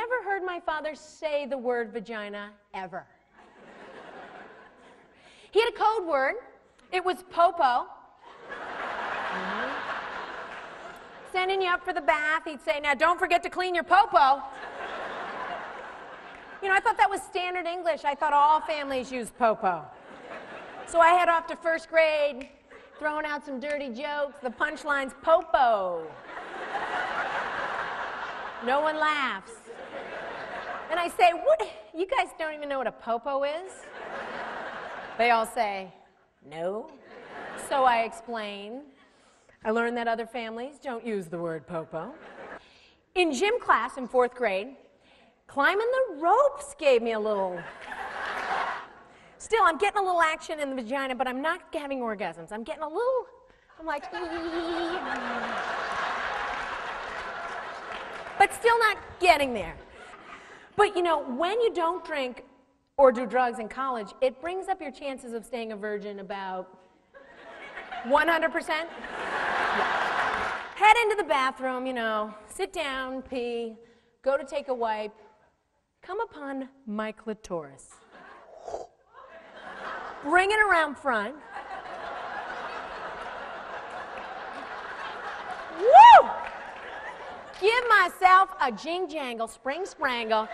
never heard my father say the word vagina ever. He had a code word. It was popo. Sending you up for the bath, he'd say, now don't forget to clean your popo. You know, I thought that was standard English. I thought all families used popo. So I head off to first grade, throwing out some dirty jokes. The punchline's popo. No one laughs. And I say, what? You guys don't even know what a popo is? They all say, no. So I explain. I learned that other families don't use the word popo. In gym class in 4th grade, climbing the ropes gave me a little... Still, I'm getting a little action in the vagina, but I'm not having orgasms. I'm getting a little... I'm like... But still not getting there. But, you know, when you don't drink or do drugs in college, it brings up your chances of staying a virgin about 100%. Head into the bathroom, you know, sit down, pee, go to take a wipe, come upon my clitoris. Bring it around front. Woo! Give myself a jing-jangle, spring-sprangle.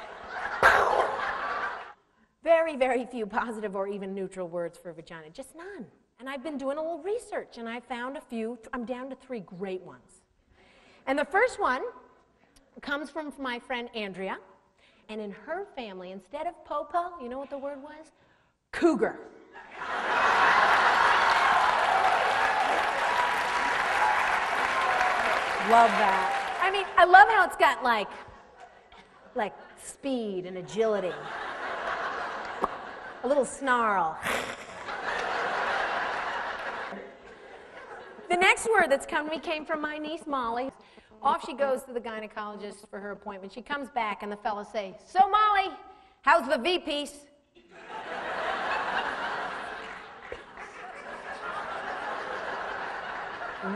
Very, very few positive or even neutral words for vagina, just none. And I've been doing a little research, and I found a few. I'm down to 3 great ones. And the first one comes from my friend Andrea. And in her family, instead of popo, you know what the word was? Cougar. Love that. I mean, I love how it's got like speed and agility. A little snarl. The next word that's come to me came from my niece, Molly. Off she goes to the gynecologist for her appointment. She comes back, and the fellas say, so, Molly, how's the V-piece?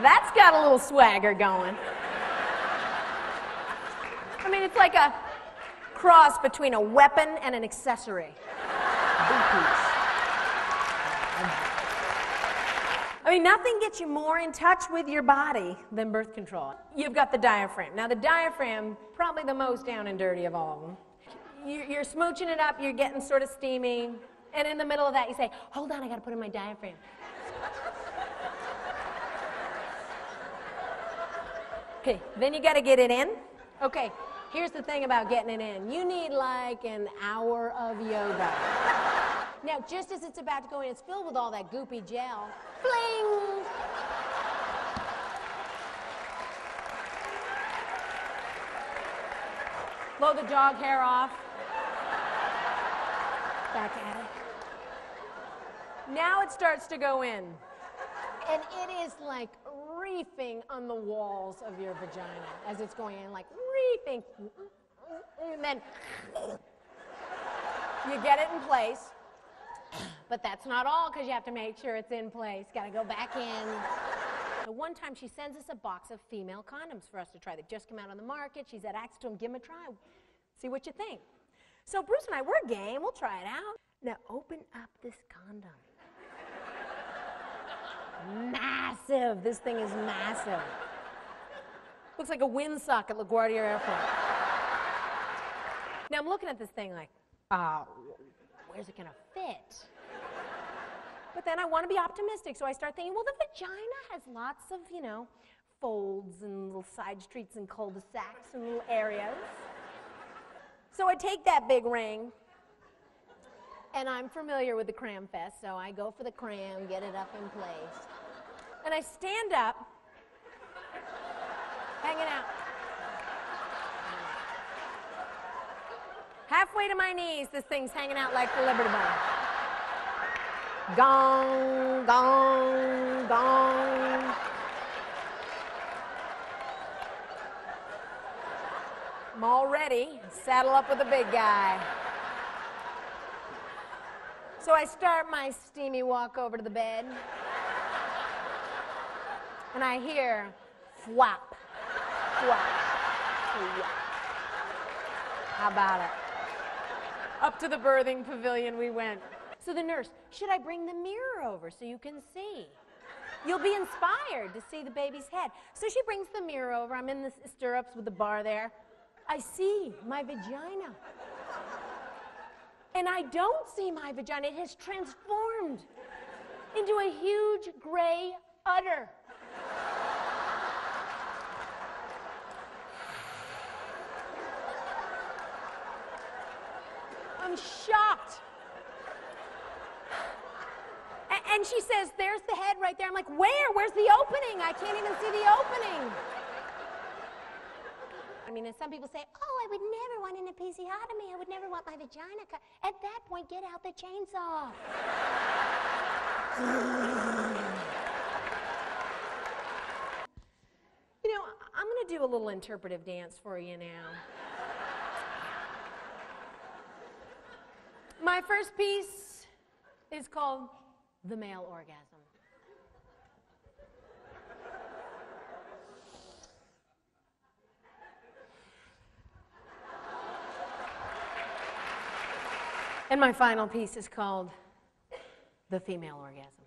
That's got a little swagger going. I mean, it's like a cross between a weapon and an accessory. V-piece. I mean, nothing gets you more in touch with your body than birth control. You've got the diaphragm. Now, the diaphragm, probably the most down and dirty of all of them. You're smooching it up, you're getting sort of steamy, and in the middle of that you say, hold on, I gotta put in my diaphragm. Okay, then you gotta get it in. Okay, here's the thing about getting it in. You need like an hour of yoga. Now, just as it's about to go in, it's filled with all that goopy gel. Fling! Blow the dog hair off. Back at it. Now it starts to go in. And it is like reefing on the walls of your vagina as it's going in, like reefing. And then you get it in place. But that's not all, because you have to make sure it's in place. Got to go back in. The one time she sends us a box of female condoms for us to try. They've just come out on the market. She said, ask to them, give them a try. See what you think. So Bruce and I, we're game. We'll try it out. Now open up this condom. Massive. This thing is massive. Looks like a windsock at LaGuardia Airport. Now I'm looking at this thing like, where's it going to fit? But then I want to be optimistic, so I start thinking, well, the vagina has lots of, you know, folds and little side streets and cul-de-sacs and little areas. So I take that big ring, and I'm familiar with the cram fest, so I go for the cram, get it up in place. And I stand up, hanging out. Halfway to my knees, this thing's hanging out like the Liberty Bell. Gong, gong, gong. I'm all ready. Saddle up with the big guy. So I start my steamy walk over to the bed. And I hear, flop, flop, flop. How about it? Up to the birthing pavilion we went. So the nurse, should I bring the mirror over so you can see? You'll be inspired to see the baby's head. So she brings the mirror over. I'm in the stirrups with the bar there. I see my vagina. And I don't see my vagina. It has transformed into a huge gray udder. I'm shocked. And she says, there's the head right there. I'm like, where? Where's the opening? I can't even see the opening. I mean, and some people say, oh, I would never want an episiotomy. I would never want my vagina cut. At that point, get out the chainsaw. You know, I'm going to do a little interpretive dance for you now. My first piece is called The Male Orgasm. And my final piece is called The Female Orgasm.